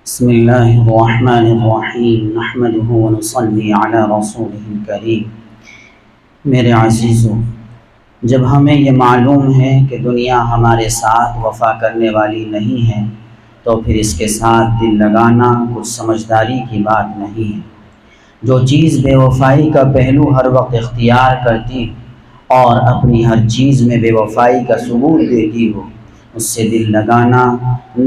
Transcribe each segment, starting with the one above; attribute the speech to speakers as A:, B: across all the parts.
A: بسم اللہ الرحمن الرحیم نحمده ونصلی علی رسوله الکریم۔ میرے عزیزو، جب ہمیں یہ معلوم ہے کہ دنیا ہمارے ساتھ وفا کرنے والی نہیں ہے تو پھر اس کے ساتھ دل لگانا کچھ سمجھداری کی بات نہیں ہے۔ جو چیز بے وفائی کا پہلو ہر وقت اختیار کرتی اور اپنی ہر چیز میں بے وفائی کا ثبوت دیتی ہو، اس سے دل لگانا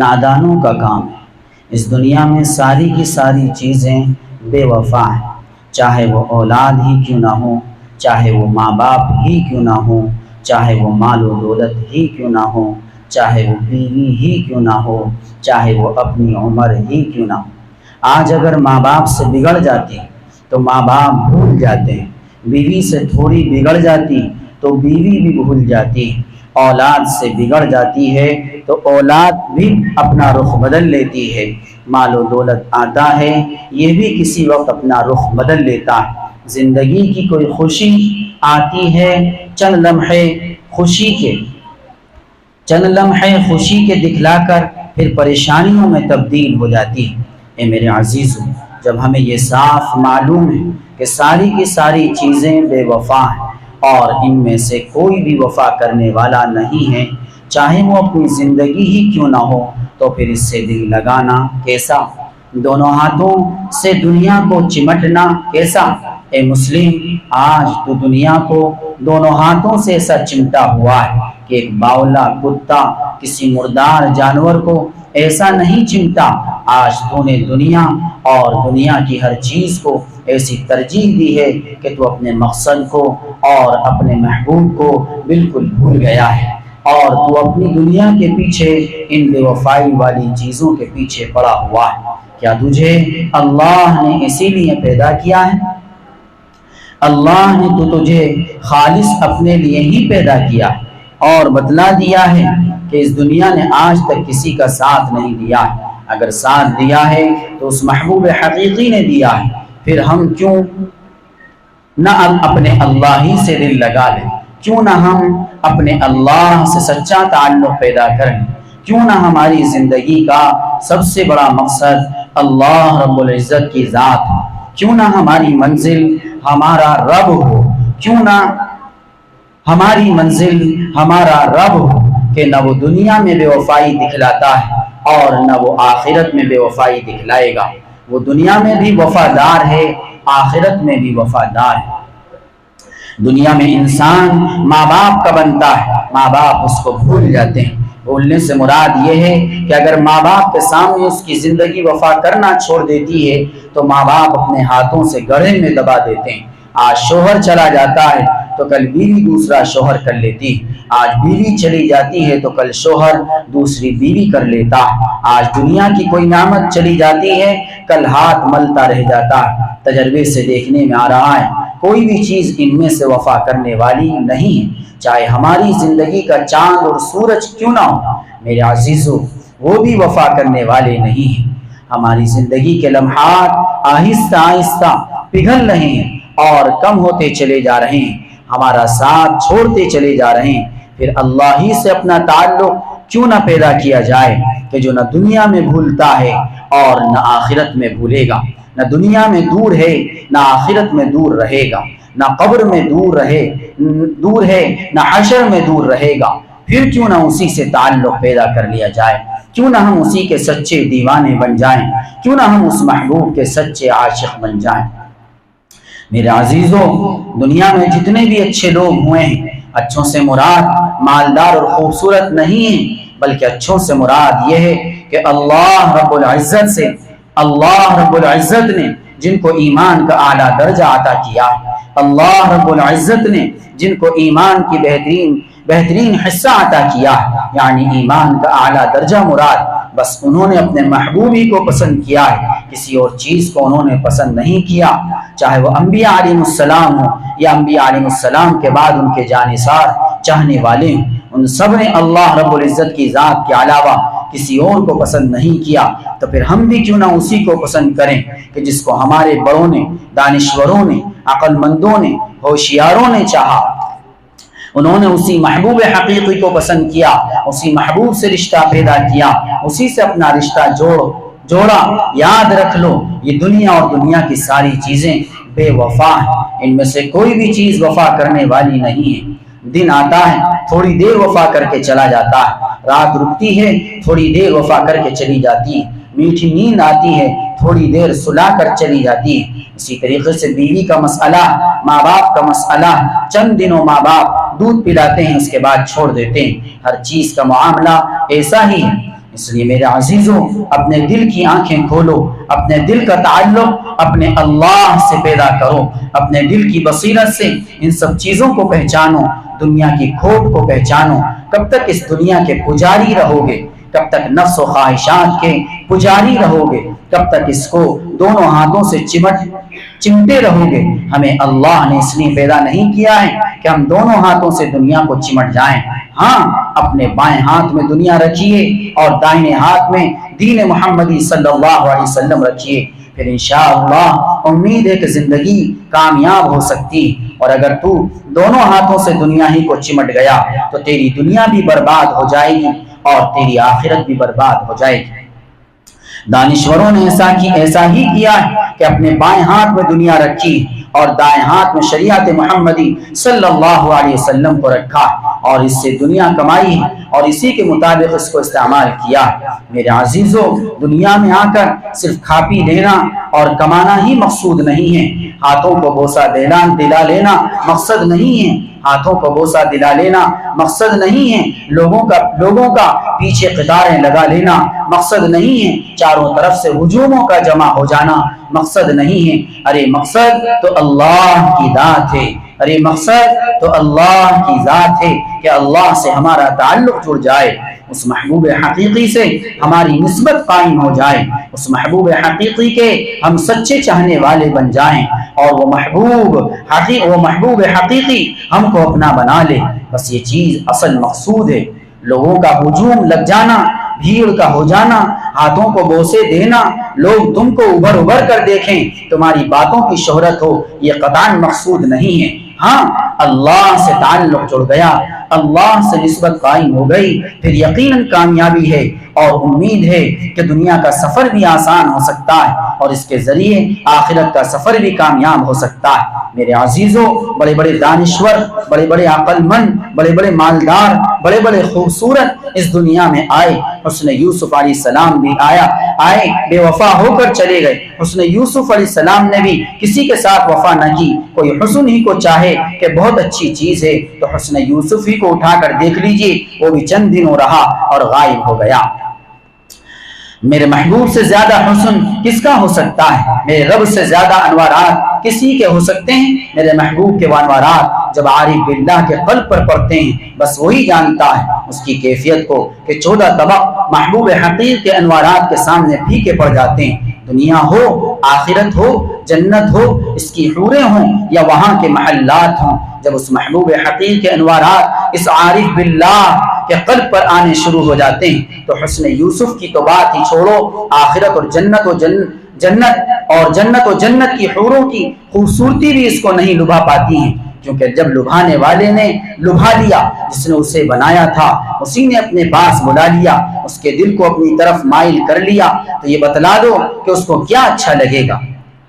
A: نادانوں کا کام ہے۔ اس دنیا میں ساری کی ساری چیزیں بے وفا ہیں، چاہے وہ اولاد ہی کیوں نہ ہو، چاہے وہ ماں باپ ہی کیوں نہ ہو، چاہے وہ مال و دولت ہی کیوں نہ ہو، چاہے وہ بیوی ہی کیوں نہ ہو، چاہے وہ اپنی عمر ہی کیوں نہ ہو۔ آج اگر ماں باپ سے بگڑ جاتی تو ماں باپ بھول جاتے ہیں، بیوی سے تھوڑی بگڑ جاتی تو بیوی بھی بھول جاتی، اولاد سے بگڑ جاتی ہے تو اولاد بھی اپنا رخ بدل لیتی ہے، مال و دولت آتا ہے یہ بھی کسی وقت اپنا رخ بدل لیتا ہے۔ زندگی کی کوئی خوشی آتی ہے چند لمحے خوشی کے دکھلا کر پھر پریشانیوں میں تبدیل ہو جاتی ہے۔ اے میرے عزیزو، جب ہمیں یہ صاف معلوم ہے کہ ساری کی ساری چیزیں بے وفا ہیں اور ان میں سے کوئی بھی وفا کرنے والا نہیں ہے، چاہے وہ اپنی زندگی ہی کیوں نہ ہو، تو پھر اس سے دل لگانا کیسا؟ دونوں ہاتھوں سے دنیا کو چمٹنا کیسا؟ اے مسلم، آج تو دنیا کو دونوں ہاتھوں سے ایسا چمٹا ہوا ہے کہ ایک باولا کتا کسی مردار جانور کو ایسا نہیں چمٹا۔ آج تو نے دنیا اور دنیا کی ہر چیز کو ایسی ترجیح دی ہے کہ تو اپنے مقصد کو اور اپنے محبوب کو بالکل بھول گیا ہے، اور تو اپنی دنیا کے پیچھے ان بے وفائی والی چیزوں کے پیچھے پڑا ہوا ہے۔ کیا تجھے اللہ نے اسی لیے پیدا کیا ہے؟ اللہ نے تو تجھے خالص اپنے لیے ہی پیدا کیا ہے اور بتلا دیا ہے کہ اس دنیا نے آج تک کسی کا ساتھ نہیں دیا ہے۔ اگر ساتھ دیا ہے تو اس محبوب حقیقی نے دیا ہے، پھر ہم کیوں نہ اپنے اللہ ہی سے دل لگا لیں؟ کیوں نہ ہم اپنے اللہ سے سچا تعلق پیدا کریں؟ کیوں نہ ہماری زندگی کا سب سے بڑا مقصد اللہ رب العزت کی ذات ہو؟ کیوں نہ ہماری منزل ہمارا رب ہو؟ کیوں نہ ہماری منزل ہمارا رب ہو کہ نہ وہ دنیا میں بے وفائی دکھلاتا ہے اور نہ وہ آخرت میں بے وفائی دکھلائے گا۔ وہ دنیا میں بھی وفادار ہے، آخرت میں بھی وفادار ہے۔ دنیا میں انسان ماں باپ کا بنتا ہے، ماں باپ اس کو بھول جاتے ہیں۔ بھولنے سے مراد یہ ہے کہ اگر ماں باپ کے سامنے اس کی زندگی وفا کرنا چھوڑ دیتی ہے تو ماں باپ اپنے ہاتھوں سے گڑھے میں دبا دیتے ہیں۔ آج شوہر چلا جاتا ہے تو کل بیوی دوسرا شوہر کر لیتی ہے، آج بیوی چلی جاتی ہے تو کل شوہر دوسری بیوی کر لیتا ہے۔ آج دنیا کی کوئی نعمت چلی جاتی ہے، کل ہاتھ ملتا رہ جاتا ہے۔ تجربے سے دیکھنے میں آ رہا ہے کوئی بھی چیز ان میں سے وفا کرنے والی نہیں ہے، چاہے ہماری زندگی کا چاند اور سورج کیوں نہ ہو۔ میرے عزیزو، وہ بھی وفا کرنے والے نہیں ہیں۔ ہماری زندگی کے لمحات آہستہ آہستہ پگھل رہے ہیں اور کم ہوتے چلے جا رہے ہیں، ہمارا ساتھ چھوڑتے چلے جا رہے ہیں۔ پھر اللہ ہی سے اپنا تعلق کیوں نہ پیدا کیا جائے کہ جو نہ دنیا میں بھولتا ہے اور نہ آخرت میں بھولے گا، نہ دنیا میں دور ہے نہ آخرت میں دور رہے گا، نہ قبر میں دور ہے نہ حشر میں دور رہے گا۔ پھر کیوں نہ اسی سے تعلق پیدا کر لیا جائے؟ کیوں نہ ہم اسی کے سچے دیوانے بن جائیں؟ کیوں نہ ہم اس محبوب کے سچے عاشق بن جائیں؟ میرے عزیزو، دنیا میں جتنے بھی اچھے لوگ ہوئے ہیں، اچھوں سے مراد مالدار اور خوبصورت نہیں ہیں، بلکہ اچھوں سے مراد یہ ہے کہ اللہ رب العزت نے جن کو ایمان کا اعلیٰ درجہ عطا کیا، اللہ رب العزت نے جن کو ایمان کی بہترین حصہ عطا کیا، یعنی ایمان کا اعلیٰ درجہ مراد بس انہوں نے اپنے محبوب ہی کو پسند کیا ہے، کسی اور چیز کو انہوں نے پسند نہیں کیا۔ چاہے وہ انبیاء علیہ السلام ہوں یا انبیاء علیہ السلام کے بعد ان کے جانثار چاہنے والے ہوں، ان سب نے اللہ رب العزت کی ذات کے علاوہ کسی اور کو پسند نہیں کیا۔ تو پھر ہم بھی کیوں نہ اسی کو پسند کریں کہ جس کو ہمارے بڑوں نے، دانشوروں نے، عقل مندوں نے، ہوشیاروں نے چاہا۔ انہوں نے اسی محبوب حقیقی کو پسند کیا، اسی محبوب سے رشتہ پیدا کیا، اسی سے اپنا رشتہ جوڑا، یاد رکھ لو یہ دنیا اور دنیا کی ساری چیزیں بے وفا ہیں، ان میں سے کوئی بھی چیز وفا کرنے والی نہیں ہے۔ دن آتا ہے تھوڑی دیر وفا کر کے چلا جاتا ہے، رات رکتی ہے تھوڑی دیر وفا کر کے چلی جاتی ہے، میٹھی نیند آتی ہے تھوڑی دیر سلا کر چلی جاتی ہے۔ اسی طریقے سے بیوی کا مسئلہ، ماں باپ کا مسئلہ، چند دنوں ماں باپ دودھ پلاتے ہیں اس کے بعد چھوڑ دیتے ہیں، ہر چیز کا معاملہ ایسا ہی ہے۔ اس لیے میرے عزیزوں اپنے دل کی آنکھیں کھولو، اپنے دل کا تعلق اپنے اللہ سے پیدا کرو، اپنے دل کی بصیرت سے ان سب چیزوں کو پہچانو، دنیا کی کھوٹ کو پہچانو۔ کب تک اس دنیا کے پجاری رہو گے؟ کب تک نفس و خواہشات کے پجاری رہو گے؟ کب تک اس کو دونوں ہاتھوں سے چمٹے رہو گے؟ ہمیں اللہ نے اس لیے پیدا نہیں کیا ہے کہ ہم دونوں ہاتھوں سے دنیا کو چمٹ جائیں۔ ہاں، اپنے بائیں ہاتھ میں دنیا رکھیے اور دائیں ہاتھ میں دین محمدی صلی اللہ علیہ وسلم رکھیے، پھر انشاءاللہ امید ہے کہ زندگی کامیاب ہو سکتی۔ اور اگر تو دونوں ہاتھوں سے دنیا ہی کو چمٹ گیا تو تیری دنیا بھی برباد ہو جائے گی اور تیری آخرت بھی برباد ہو جائے گی۔ دانشوروں نے ایسا ہی کیا ہے کہ اپنے بائیں ہاتھ میں دنیا رکھی اور دائیں ہاتھ میں شریعت محمدی صلی اللہ علیہ وسلم کو رکھا اور اس سے دنیا کمائی اور اسی کے مطابق اس کو استعمال کیا۔ میرے عزیزوں، دنیا میں آ کر صرف کھا پی لینا اور کمانا ہی مقصود نہیں ہے، ہاتھوں کو بوسہ دلا لینا مقصد نہیں ہے، ہاتھوں کو بوسہ دلا لینا مقصد نہیں ہے، لوگوں کا پیچھے قطاریں لگا لینا مقصد نہیں ہے، چاروں طرف سے ہجوموں کا جمع ہو جانا مقصد نہیں ہے۔ ارے مقصد تو اللہ کی ذات ہے، ارے مقصد تو اللہ کی ذات ہے کہ اللہ سے ہمارا تعلق جڑ جائے، اس محبوب حقیقی سے ہماری نسبت قائم ہو جائے، اس محبوب حقیقی کے ہم سچے چاہنے والے بن جائیں اور وہ محبوب حقیقی ہم کو اپنا بنا لے۔ بس یہ چیز اصل مقصود ہے۔ لوگوں کا ہجوم لگ جانا، بھیڑ کا ہو جانا، ہاتھوں کو بوسے دینا، لوگ تم کو ابھر کر دیکھیں، تمہاری باتوں کی شہرت ہو، یہ قطعاً مقصود نہیں ہے۔ ہاں، اللہ سے تعلق جڑ گیا، اللہ سے نسبت قائم ہو گئی، پھر یقیناً کامیابی ہے اور امید ہے کہ دنیا کا سفر بھی آسان ہو سکتا ہے اور اس کے ذریعے آخرت کا سفر بھی کامیاب ہو سکتا ہے۔ میرے عزیزوں، بڑے بڑے دانشور، بڑے بڑے عقل مند، بڑے بڑے مالدار، بڑے بڑے خوبصورت اس دنیا میں آئے۔ حسن یوسف علیہ السلام بھی آئے بے وفا ہو کر چلے گئے۔ حسن یوسف علیہ السلام نے بھی کسی کے ساتھ وفا نہ کی۔ کوئی حسن ہی کو چاہے کہ بہت اچھی چیز ہے تو حسن یوسف ہی کو اٹھا کر دیکھ لیجئے، وہ بھی چند دنوں رہا اور غائب ہو گیا۔ میرے محبوب سے زیادہ حسن کس کا ہو سکتا ہے؟ میرے رب سے زیادہ انوارات کسی کے ہو سکتے ہیں؟ میرے محبوب کے انوارات جب عارف باللہ کے قلب پر پڑتے ہیں، بس وہی جانتا ہے اس کی کیفیت کو کہ 14 طبق محبوب حقیق کے انوارات کے سامنے پھیکے پڑ جاتے ہیں۔ دنیا ہو، آخرت ہو، جنت ہو، اس کی حوریں ہوں یا وہاں کے محلات ہوں، جب اس محبوب حقیق کے انوارات اس عارف باللہ کے قلب پر آنے شروع ہو جاتے ہیں تو حسن یوسف کی تو بات ہی چھوڑو، آخرت اور جنت و جنت کی حوروں کی خوبصورتی بھی اس کو نہیں لبھا پاتی ہیں، کیونکہ جب لبھانے والے نے لبھا لیا، جس نے اسے بنایا تھا اسی نے اپنے پاس بلا لیا، اس کے دل کو اپنی طرف مائل کر لیا، تو یہ بتلا دو کہ اس کو کیا اچھا لگے گا۔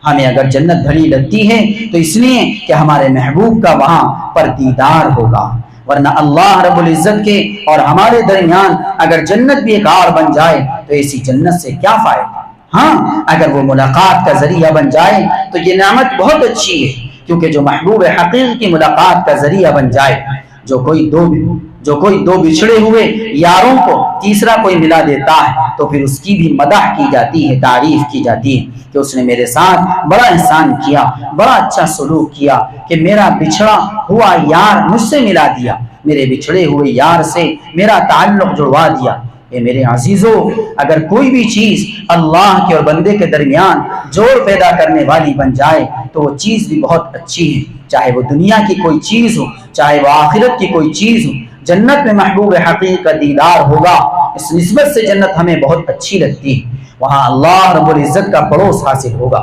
A: ہمیں اگر جنت بھلی لگتی ہے تو اس لیے کہ ہمارے محبوب کا وہاں پر دیدار ہوگا، ورنہ اللہ رب العزت کے اور ہمارے درمیان اگر جنت بھی ایک آڑ بن جائے تو ایسی جنت سے کیا فائدہ؟ ہاں، اگر وہ ملاقات کا ذریعہ بن جائے تو یہ نعمت بہت اچھی ہے، کیونکہ جو محبوب حقیقی کی ملاقات کا ذریعہ بن جائے، جو کوئی دو بچھڑے ہوئے یاروں کو تیسرا کوئی ملا دیتا ہے تو پھر اس کی بھی مدح کی جاتی ہے، تعریف کی جاتی ہے کہ اس نے میرے ساتھ بڑا احسان کیا، بڑا اچھا سلوک کیا کہ میرا بچھڑا ہوا یار مجھ سے ملا دیا، میرے بچھڑے ہوئے یار سے میرا تعلق جڑوا دیا۔ اے میرے عزیزو، اگر کوئی بھی چیز اللہ کے اور بندے کے درمیان جوڑ پیدا کرنے والی بن جائے تو وہ چیز بھی بہت اچھی ہے، چاہے وہ دنیا کی کوئی چیز ہو، چاہے وہ آخرت کی کوئی چیز ہو۔ جنت میں محبوب حقیقی کا دیدار ہوگا، اس نسبت سے جنت ہمیں بہت اچھی لگتی ہے، وہاں اللہ رب العزت کا پڑوس حاصل ہوگا۔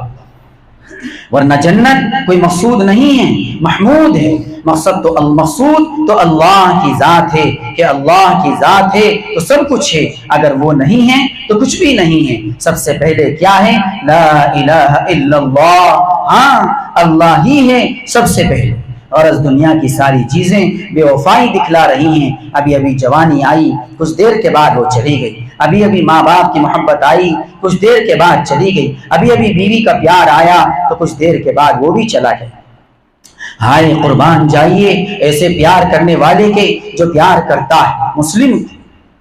A: ورنہ جنت کوئی مقصود نہیں ہے، محمود ہے۔ مقصود تو اللہ کی ذات ہے، کہ اللہ کی ذات ہے تو سب کچھ ہے، اگر وہ نہیں ہے تو کچھ بھی نہیں ہے۔ سب سے پہلے کیا ہے؟ لا الہ الا اللہ، ہاں اللہ ہی ہے سب سے پہلے۔ اور اس دنیا کی ساری چیزیں بے وفائی دکھلا رہی ہیں۔ ابھی ابھی جوانی آئی، کچھ دیر کے بعد وہ چلی گئی۔ ابھی ابھی ماں باپ کی محبت آئی، کچھ دیر کے بعد چلی گئی۔ ابھی ابھی بیوی کا پیار آیا تو کچھ دیر کے بعد وہ بھی چلا گیا۔ ہائے قربان جائیے ایسے پیار کرنے والے کے، جو پیار کرتا ہے مسلم،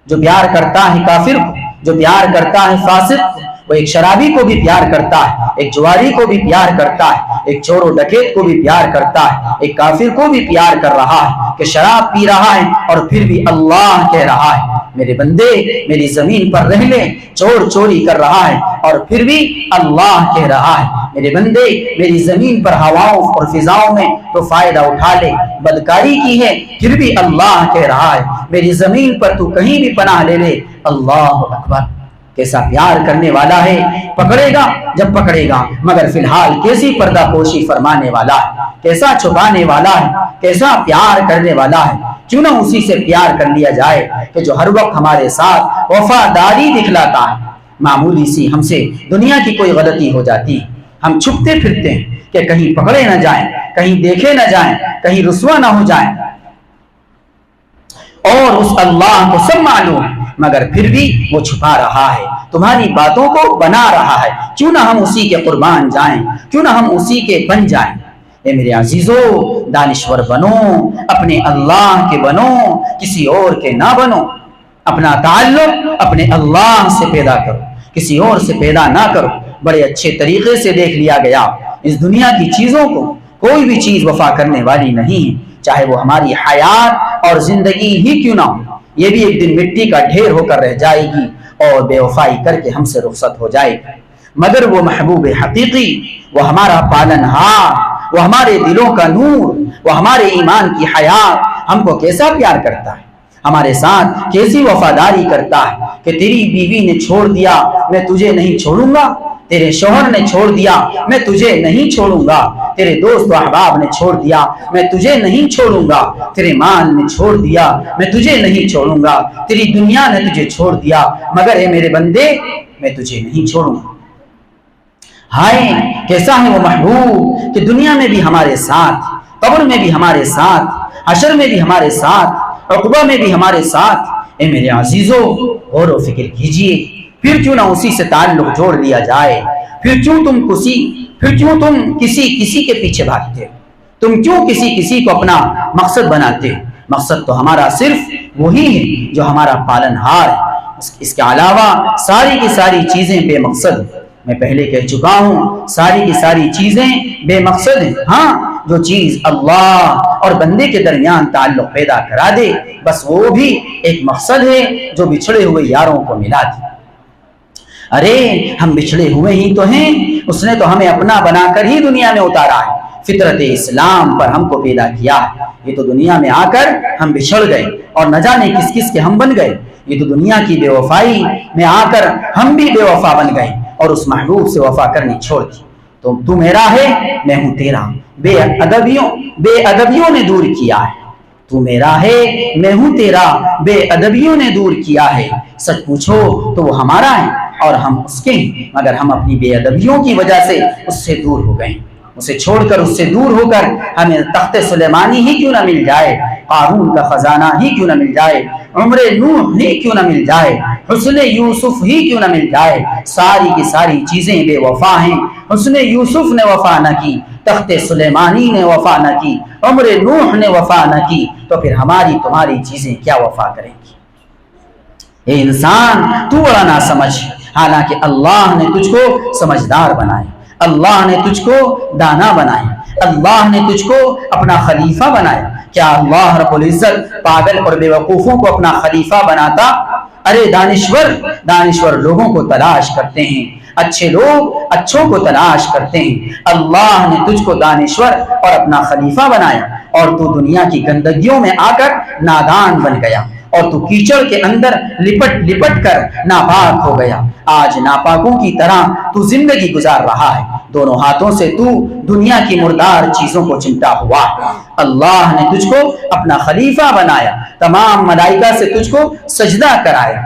A: جو پیار کرتا ہے کافر کو، جو پیار کرتا ہے فاسق کو۔ وہ ایک شرابی کو بھی پیار کرتا ہے، ایک جواری کو بھی پیار کرتا ہے، ایک چور و ڈکیت کو بھی پیار کرتا ہے، ایک کافر کو بھی پیار کر رہا ہے کہ شراب پی رہا ہے اور پھر بھی اللہ کہہ رہا ہے میرے بندے میری زمین پر رہ لے، چور چوری کر رہا ہے اور پھر بھی اللہ کہہ رہا ہے میرے بندے میری زمین پر ہواؤں اور فضاؤں میں تو فائدہ اٹھا لے، بدکاری کی ہے پھر بھی اللہ کہہ رہا ہے میری زمین پر تو کہیں بھی پناہ لے لے، اللہ اکبر۔ کیسا پیار کرنے والا ہے، پکڑے گا جب پکڑے گا، مگر فی الحال کیسی پردہ پوشی فرمانے والا ہے، کیسا چھپانے والا ہے، کیسا پیار کرنے والا ہے۔ کیوں نہ اسی سے پیار کر لیا جائے کہ جو ہر وقت ہمارے ساتھ وفاداری دکھلاتا ہے۔ معمولی سی ہم سے دنیا کی کوئی غلطی ہو جاتی، ہم چھپتے پھرتے ہیں کہ کہیں پکڑے نہ جائیں، کہیں دیکھے نہ جائیں، کہیں رسوا نہ ہو جائیں، اور اس اللہ کو سب معلوم ہے مگر پھر بھی وہ چھپا رہا ہے، تمہاری باتوں کو بنا رہا ہے۔ کیوں نہ ہم اسی کے قربان جائیں، کیوں نہ ہم اسی کے بن جائیں۔ اے میرے عزیزو دانشور بنو، اپنے اللہ کے بنو، کسی اور کے نہ بنو۔ اپنا تعلق اپنے اللہ سے پیدا کرو، کسی اور سے پیدا نہ کرو۔ بڑے اچھے طریقے سے دیکھ لیا گیا اس دنیا کی چیزوں کو، کوئی بھی چیز وفا کرنے والی نہیں ہے، چاہے وہ ہماری حیات اور زندگی ہی کیوں نہ ہو۔ یہ بھی ایک دن مٹی کا ڈھیر ہو کر رہ جائے گی اور بے وفائی کر کے ہم سے رخصت ہو جائے گی۔ مگر وہ محبوب حقیقی، وہ ہمارا پالن ہار، وہ ہمارے دلوں کا نور، وہ ہمارے ایمان کی حیات، ہم کو کیسا پیار کرتا ہے، ہمارے ساتھ کیسی وفاداری کرتا ہے کہ تیری بیوی نے چھوڑ دیا میں تجھے نہیں چھوڑوں گا، تیرے شوہر نے چھوڑ دیا میں تجھے نہیں چھوڑوں گا، تیرے دوست و احباب نے چھوڑ دیا میں تجھے نہیں چھوڑوں گا، تیرے مال نے چھوڑ دیا میں تجھے نہیں چھوڑوں گا، تیری دنیا نے تجھے چھوڑ دیا مگر اے میرے بندے میں تجھے نہیں چھوڑوں گا۔ ہائے کیسا ہے وہ محبوب کہ دنیا میں بھی ہمارے ساتھ، قبر میں بھی ہمارے ساتھ، حشر میں بھی ہمارے ساتھ، عقبہ میں بھی ہمارے ساتھ۔ اے میرے عزیزو غور و فکر کیجئے، پھر کیوں نہ اسی سے تعلق جوڑ لیا جائے، پھر کیوں تم کسی کے پیچھے بھاگتے، تم کیوں کسی کو اپنا مقصد بناتے؟ مقصد تو ہمارا صرف وہی ہے جو ہمارا پالن ہار ہے، اس کے علاوہ ساری کی ساری چیزیں بے مقصد ہیں۔ میں پہلے کہہ چکا ہوں ساری کی ساری چیزیں بے مقصد ہیں، ہاں جو چیز اللہ اور بندے کے درمیان تعلق پیدا کرا دے بس وہ بھی ایک مقصد ہے جو بچھڑے ہوئے یاروں کو ملا دے۔ ارے ہم بچھڑے ہوئے ہی تو ہیں، اس نے تو ہمیں اپنا بنا کر ہی دنیا میں اتارا ہے، فطرت اسلام پر ہم کو پیدا کیا ہے۔ یہ تو دنیا میں آ کر ہم بچھڑ گئے اور نہ جانے کس کس کے ہم بن گئے۔ یہ تو دنیا کی بے وفائی میں آ کر ہم بھی بے وفا بن گئے اور اس محبوب سے وفا کرنی چھوڑ دی۔ تو میرا ہے میں ہوں تیرا، بے ادبیوں نے دور کیا ہے۔ تو میرا ہے میں ہوں تیرا، بے ادبیوں نے دور کیا ہے۔ سچ پوچھو تو وہ ہمارا ہے اور ہم اس کے ہیں، مگر ہم اپنی بے ادبیوں کی وجہ سے اس سے دور ہو گئے، اسے چھوڑ کر اس سے دور ہو کر ہمیں تخت سلیمانی ہی کیوں نہ مل جائے، قارون کا خزانہ ہی کیوں نہ مل جائے، عمر نوح ہی کیوں نہ مل جائے، حسن یوسف ہی کیوں نہ مل جائے۔ ساری کی ساری چیزیں بے وفا ہیں، حسن یوسف نے وفا نہ کی، تخت سلیمانی نے وفا نہ کی، عمر نوح نے وفا نہ کی، تو پھر ہماری تمہاری چیزیں کیا وفا کریں گی؟ اے انسان تو بڑا نہ سمجھ، حالانکہ اللہ نے تجھ کو سمجھدار بنایا، اللہ نے تجھ کو دانا بنایا، اللہ نے تجھ کو اپنا خلیفہ بنایا۔ کیا اللہ رب العزت پاگل اور بے وقوفوں کو اپنا خلیفہ بناتا؟ ارے دانشور لوگوں کو تلاش کرتے ہیں، اچھے لوگ اچھوں کو تلاش کرتے ہیں۔ اللہ نے تجھ کو دانشور اور اپنا خلیفہ بنایا اور تو دنیا کی گندگیوں میں آ کر نادان بن گیا اور تو کیچڑ کے اندر لپٹ لپٹ کر ناپاک ہو گیا. آج ناپاکوں کی طرح تو زندگی گزار رہا ہے. دونوں ہاتھوں سے تو دنیا کی مردار چیزوں کو چمٹا ہوا. اللہ نے تجھ کو اپنا خلیفہ بنایا, تمام ملائکہ سے تجھ کو سجدہ کرایا,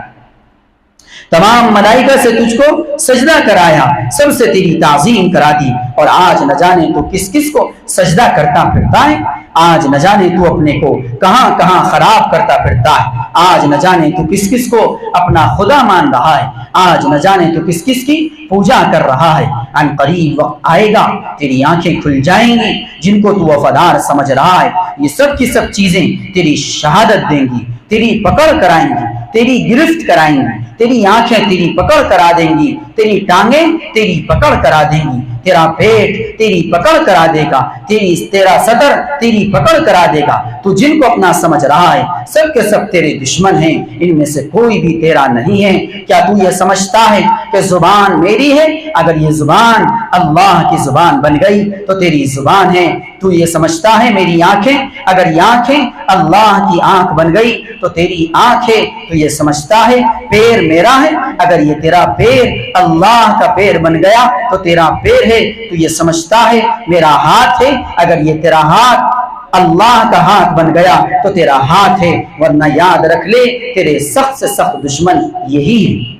A: تمام ملائکہ سے تجھ کو سجدہ کرایا, سب سے تیری تعظیم کرا دی, اور آج نہ جانے تو کس کس کو سجدہ کرتا پھرتا ہے. آج نہ جانے تو اپنے کو کہاں کہاں خراب کرتا پھرتا ہے. آج نہ جانے تو کس کس کو اپنا خدا مان رہا ہے. آج نہ جانے تو کس کس کی پوجا کر رہا ہے. ان قریب وقت آئے گا تیری آنکھیں کھل جائیں گی, جن کو تو وفادار سمجھ رہا ہے یہ سب کی سب چیزیں تیری شہادت دیں گی, تیری پکڑ کرائیں گی, تیری گرفت کرائیں گی, تیری آنکھیں تیری پکڑ کرا دیں گی, تیری ٹانگیں تیری پکڑ کرا دیں گی, تیرا پیٹ تیری پکڑ کرا دے گا, تیرا صدر تیری پکڑ کرا دے گا. تو جن کو اپنا سمجھ رہا ہے سب کے سب تیرے دشمن ہیں, ان میں سے کوئی بھی تیرا نہیں ہے. کیا تو یہ سمجھتا ہے کہ زبان میری ہے؟ اگر یہ زبان اللہ کی زبان بن گئی تو تیری زبان ہے. تو یہ سمجھتا ہے میری آنکھیں, اگر یہ آنکھیں اللہ کی آنکھ بن گئی تو تیری آنکھ ہے. تو یہ سمجھتا ہے پیر میرا ہے, اگر یہ تیرا پیر اللہ کا پیر بن گیا تو تیرا پیر ہے. تو یہ سمجھتا ہے میرا ہاتھ ہے, اگر یہ تیرا ہاتھ اللہ کا ہاتھ بن گیا تو تیرا ہاتھ ہے. ورنہ یاد رکھ لے تیرے سخت سے سخت دشمن یہی ہے.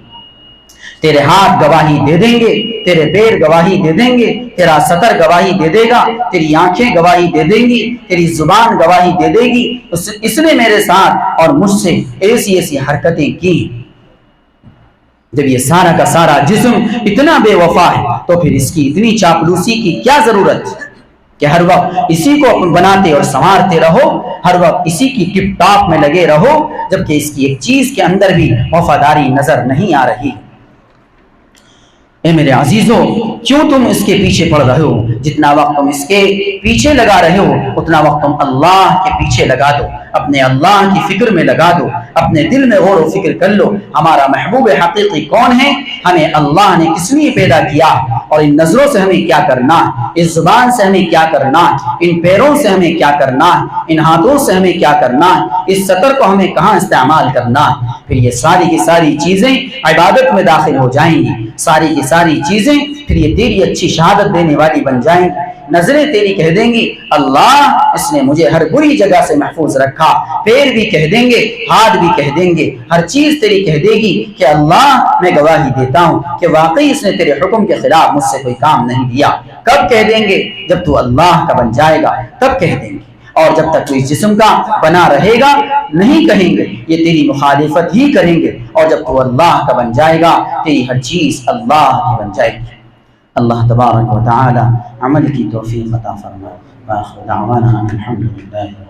A: تیرے ہاتھ گواہی دے دیں گے, تیرے پیر گواہی دے دیں گے, تیرا سطر گواہی دے دے گا, تیری آنکھیں گواہی دے دیں گی, تیری زبان گواہی دے دے گی. اس نے میرے ساتھ اور مجھ سے ایسی ایسی حرکتیں کی. جب یہ سارا کا سارا جسم اتنا بے وفا ہے تو پھر اس کی اتنی چاپلوسی کی کیا ضرورت کہ ہر وقت اسی کو اپن بناتے اور سنوارتے رہو, ہر وقت اسی کی ٹپ ٹاپ میں لگے رہو, جبکہ اس کی ایک چیز کے اندر بھی وفاداری نظر نہیں آ رہی. اے میرے عزیزو, کیوں تم اس کے پیچھے پڑ رہے ہو؟ جتنا وقت تم اس کے پیچھے لگا رہے ہو اتنا وقت تم اللہ کے پیچھے لگا دو, اپنے اللہ کی فکر میں لگا دو, اپنے دل میں غور و فکر کر لو ہمارا محبوب حقیقی کون ہے, ہمیں اللہ نے کس لیے پیدا کیا, اور ان نظروں سے ہمیں کیا کرنا ہے, اس زبان سے ہمیں کیا کرنا ہے, ان پیروں سے ہمیں کیا کرنا ہے, ان ہاتھوں سے ہمیں کیا کرنا ہے, اس سطر کو ہمیں کہاں استعمال کرنا ہے. پھر یہ ساری کی ساری چیزیں عبادت میں داخل ہو جائیں گی, ساری کی ساری چیزیں پھر یہ تیری اچھی شہادت دینے والی بن جائیں گی. نظریں تیری کہہ دیں گی اللہ اس نے مجھے ہر بری جگہ سے محفوظ رکھا, پیر بھی کہہ دیں گے, ہاتھ بھی کہہ دیں گے, ہر چیز تیری کہہ دے گی کہ اللہ میں گواہی دیتا ہوں کہ واقعی اس نے تیرے حکم کے خلاف مجھ سے کوئی کام نہیں دیا. کب کہہ دیں گے؟ جب تو اللہ کا بن جائے گا تب کہہ دیں گے, اور جب تک تو اس جسم کا بنا رہے گا نہیں کہیں گے, یہ تیری مخالفت ہی کریں گے. اور جب تو اللہ کا بن جائے گا تیری ہر چیز اللہ کی بن جائے گی. اللہ تبارک و تعالی عمل کی توفیق عطا فرمائے. وآخر دعوانا الحمدللہ.